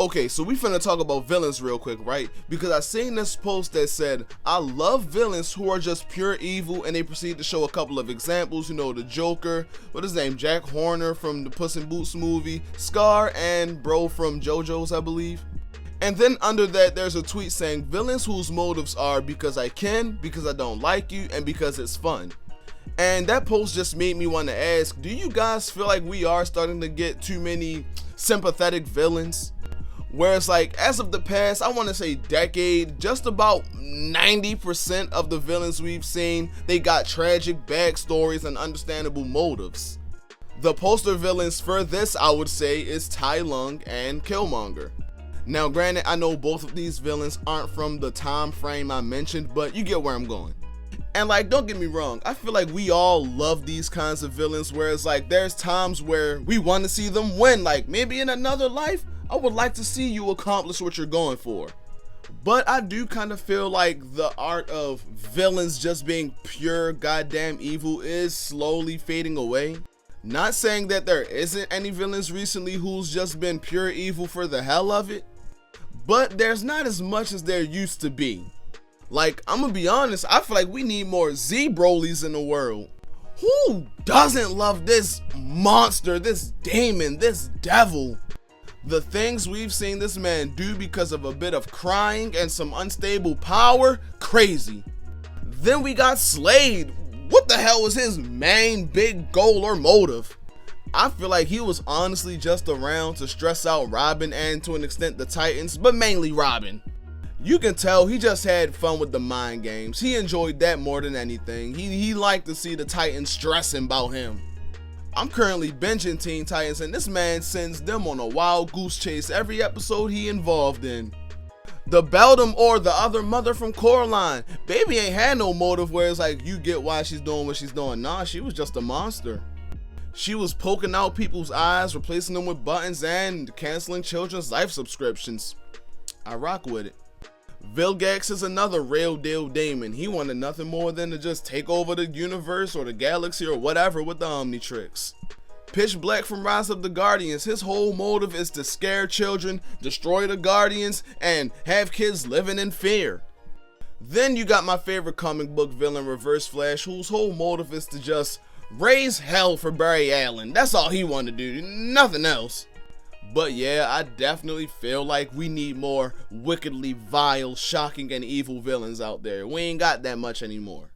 Okay, so we finna talk about villains real quick, right? Because I seen this post that said, I love villains who are just pure evil, and they proceed to show a couple of examples. You know, the Joker, what is his name, Jack Horner from the Puss in Boots movie, Scar, and bro from JoJo's, I believe. And then under that, there's a tweet saying, villains whose motives are because I can, because I don't like you, and because it's fun. And that post just made me want to ask, do you guys feel like we are starting to get too many sympathetic villains? Whereas like, as of the past, I want to say decade, just about 90% of the villains we've seen, they got tragic backstories and understandable motives. The poster villains for this, I would say, is Tai Lung and Killmonger. Now granted, I know both of these villains aren't from the time frame I mentioned, but you get where I'm going. And like, don't get me wrong, I feel like we all love these kinds of villains, whereas like, there's times where we want to see them win, like maybe in another life, I would like to see you accomplish what you're going for. But I do kind of feel like the art of villains just being pure goddamn evil is slowly fading away. Not saying that there isn't any villains recently who's just been pure evil for the hell of it, but there's not as much as there used to be. Like, I'm gonna be honest, I feel like we need more Z-Brolys in the world. Who doesn't love this monster, this demon, this devil? The things we've seen this man do because of a bit of crying and some unstable power, crazy. Then we got Slade. What the hell was his main big goal or motive? I feel like he was honestly just around to stress out Robin and to an extent the Titans, but mainly Robin. You can tell he just had fun with the mind games. He enjoyed that more than anything. He liked to see the Titans stressing about him. I'm currently binging Teen Titans, and this man sends them on a wild goose chase every episode he involved in. The Beldam or the other mother from Coraline, baby ain't had no motive where it's like you get why she's doing what she's doing. Nah, she was just a monster. She was poking out people's eyes, replacing them with buttons, and canceling children's life subscriptions. I rock with it. Vilgax is another real deal demon. He wanted nothing more than to just take over the universe or the galaxy or whatever with the Omnitrix. Pitch Black from Rise of the Guardians, his whole motive is to scare children, destroy the Guardians, and have kids living in fear. Then you got my favorite comic book villain, Reverse Flash, whose whole motive is to just raise hell for Barry Allen. That's all he wanted to do, nothing else. But yeah, I definitely feel like we need more wickedly vile, shocking, and evil villains out there. We ain't got that much anymore.